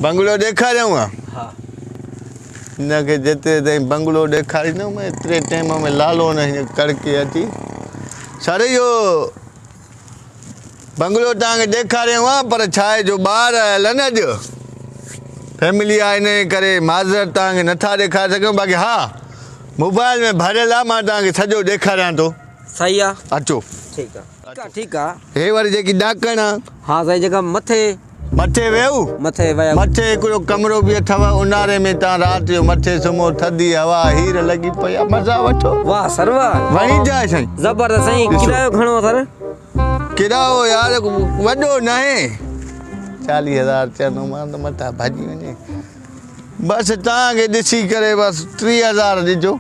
Bungalow ॾेखारियूं हा हाँ हिनखे जेतिरे ताईं बंगलो ॾेखारींदुमि एतिरे टाइम में लालो न हीअं कड़के अची सर इहो बंगलो तव्हांखे ॾेखारियूं हा पर छा आहे जो ॿार आयल आहे न अॼु फैमिली आहे इन करे माज़रत तव्हांखे नथा ॾेखारे सघूं बाक़ी हा मोबाइल में भरियल आहे मां तव्हांखे सॼो ॾेखारियां थो सही आहे अचो ठीक आहे हे वरी जेकी ॾाकण आहे हाँ साईं जेका मथे वेहूं मथे विया मथे हिकिड़ो कमिरो बि अथव उन्हारे में तव्हां राति जो मथे सुम्हो थधी हवा हीर लॻी पई आहे मज़ा वठो वाह सर वाह वणी जाए साईं जबरदस्त साईं किरायो घणो आहे सर किरायो यार वॾो न आहे 40,000 चवंदो मां त मथां भॼी वञे बसि तव्हांखे ॾिसी करे बसि 30,000 ॾिजो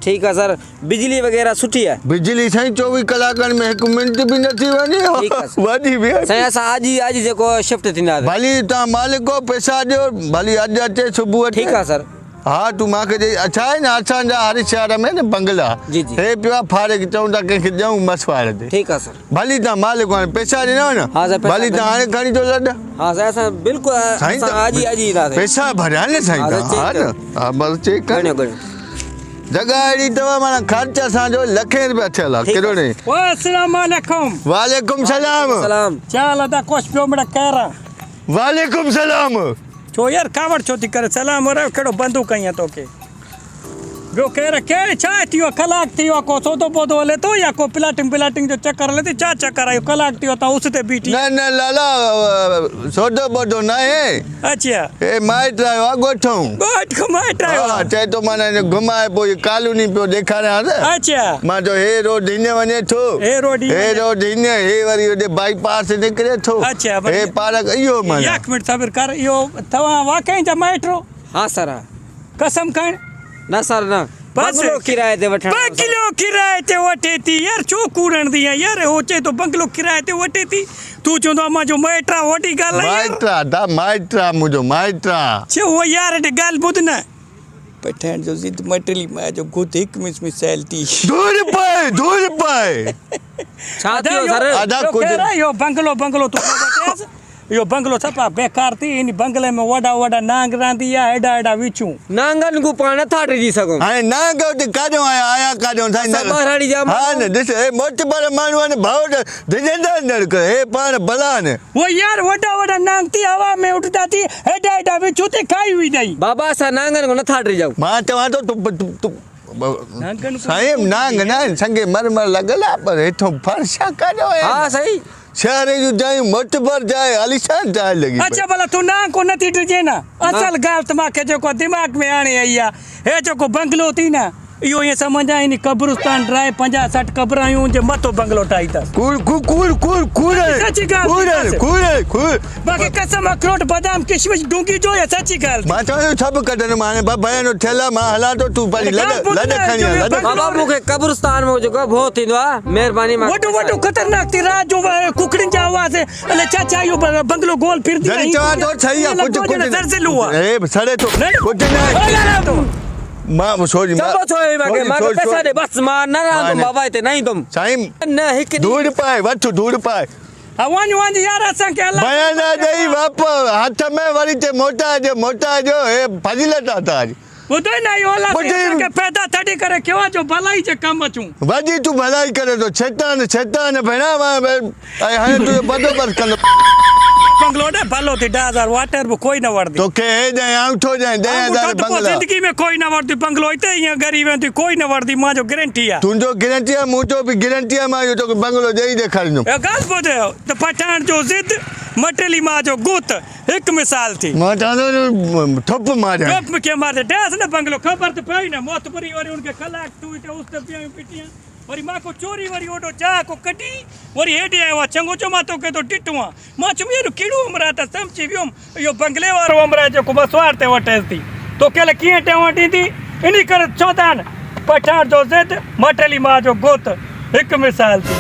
ठीक है सर बिजली वगैरह सुठी है बिजली साईं 24 कलाकनि में 1 मिंट बि नथी ठीक वञे है सर। वॾी बि साईं असां अॼु जेको शिफ्ट थींदा भली तव्हां मालिक हो पैसा ॾियो भली अॼु अचे सुबुह अचे ठीक है सर हाँ तूं मूंखे छा आहे न असांजा हर शहर में न बंगला जी जी हे पियो आहे फाड़े चऊं था कंहिंखे ॾियूं मसवाड़ ते ठीक है सर भली तव्हां मालिक हाणे पैसा ॾिनो न हाँ सर भली तव्हां हाणे खणी थो लॾ हाँ सर असां बिल्कुलु साईं असां अॼु ईंदासीं पैसा भरिया न साईं हाँ, तव्हां हा न हा बसि चेक कर घणियो जगह अहिड़ी अथव माना ख़र्च असांजो लखे रुपया थियल आहे ठीकु कहिड़ो आहे। ॾे अस्सलाम वालेकुम वालेकुम सलाम सलाम चाल अदा कोश पियो मड़ा कहरा वालेकुम सलाम छो यार कावड़ छो थी करे सलाम और केड़ो बंदूक कई तोके बियो कहरा के छा थियो कलाक थियो को सोदो बोदो हले तो या को प्लाटिंग जो चक्कर हले चा चक्कर आयो कलाक थियो ता उस ते बीठी न न लाला सोदो बोदो न है अच्छा ए माइट आयो आहे गोठूं गोठ कमाट आयो हा चए तो माना इन घुमाए पोइ कॉलोनी पियो ॾेखारियां न अच्छा मां जो हे रोड हिन वञे थो हे रोड हिन हे वरी होॾे बाईपास निकिरे थो अच्छा, हे पार्क इहो माना एक मिनट सबर कर यो तवा वाकई जा माइट्रो हाँ सर कसम खान न सर न बंगलो किराए ते वठण बंगलो किराए ते वठे थी यार छो कूड़न दी यार हो चे तो बंगलो किराए ते वठे थी तू चोंदो मां जो माइट्रा वठी गाल माइट्रा मुंहिंजो माइट्रा छो वो यार दे गाल बुध न पठान जो जिद मटली मा जो गुद एक मिसाइल थी दूर पाए छा थियो सर आधा कुछ यो बंगलो तू वठे यो बंगलो छपा बेकार थी इन बंगले में वडा नांग रांदी या एडा विचू नांगन को पाण नथा ॾिसी सघूं हाणे नांग उते काॾो आया काॾो साईं बहाराड़ी जा हा न ॾिस हे मोट पर माण्हू आहिनि भाउ दिजंदा न हे पाण भला न वो यार वडा नांग थी हवा में उठता थी एडा विचू ते खाई हुई नहीं बाबा असां नांगन को नथा ॾिसी जाऊं मां चवां थो तूं साईं नांग न संगे मरमर लॻल आहे पर हेठों फर्शा काॾो आहे हाँ सही शहर जूं जायूं मोट पर जाए आलिशान जाए लॻी अच्छा भला तू ना को नथी ॾिजे न असल ॻाल्हि त मूंखे जेको दिमाग़ में आणे आई आहे हे जेको बंगलो थी न इहो ईअं सम्झ आई कब्रिस्तान ड्राइव 50-60 कब्रायूं जे मथो बंगलो ठाही अथसि सची ॻाल्हि बाक़ी कसम अखरोट बादाम किशमिश डूंगी जो या सची ॻाल्हि मां चवां थो सभु कढनि मां हाणे भयानो थियल आहे मां हलां थो तूं पंहिंजी लॾ खणी हल बाबा मूंखे कब्रिस्तान में जेको भउ थींदो आहे महिरबानी मां वॾो ख़तरनाक थी रात जो कुकड़ियुनि जा आवाज़ अले चाचा इहो बंगलो गोल फिरदी जॾहिं चवां थो सही आहे कुझु ज़लज़लो आहे हे सड़े थो कुझु न मां सोच चलो छोए मांखे पैसा दे बस मां न रहंदुमि बाबा हिते न ईंदुमि साईं न हिकु धूड़ पाए वठ धूड़ पाए वञ यार असांखे बयान ॾेई वापसि हथ में वरी ते मोटा जो हे फज़ीलत आहे तव्हांजी ॿुधो न इहो अलाह खे पैदा तॾहिं करे कयो आहे जो भलाई जे कमु अचूं वॾी तूं भलाई करे थो शैतान भेणा ऐं हाणे तुंहिंजो बंदोबस्तु कंदो बंगलो ने भलो थी 10,000 वाटर भी कोई न वर्दी तोखे हे ॾे अंगूठो ॾे 10,000 बंगला जिंदगी में कोई न वर्दी बंगलो इते ईअं गरी वेंदी कोई न वर्दी मां जो गारंटी आहे तुंहिंजो गारंटी आहे मुंहिंजो बि गारंटी आहे मां इहो तोखे बंगलो ॾेई ॾेखारींदुमि ॻाल्हि ॿुधो त पठान जो ज़िद मटेली मां जो गुत हिकु मिसाल थी मां चवंदो ठप मारियां ठप के मारे डेस न बंगलो ख़बर त पई न मौत परी वरी उनके कलाक तू इते उस ते पिटियां वरी मां को चोरी वरी ओडो जा को कटी वरी हेॾे आयो आहे चङो चो मां तोखे तो टिटू आहे मां चयो एॾो कहिड़ो उमिरि त सम्झी वियुमि इहो बंगले वारो उमिरि आहे जेको मसवाड़ ते वठेसि थी तोखे लाइ कीअं टेव ॾींदी इन करे चवंदा आहिनि पठान जो ज़िद मटेली मां जो गुत हिकु मिसाल थी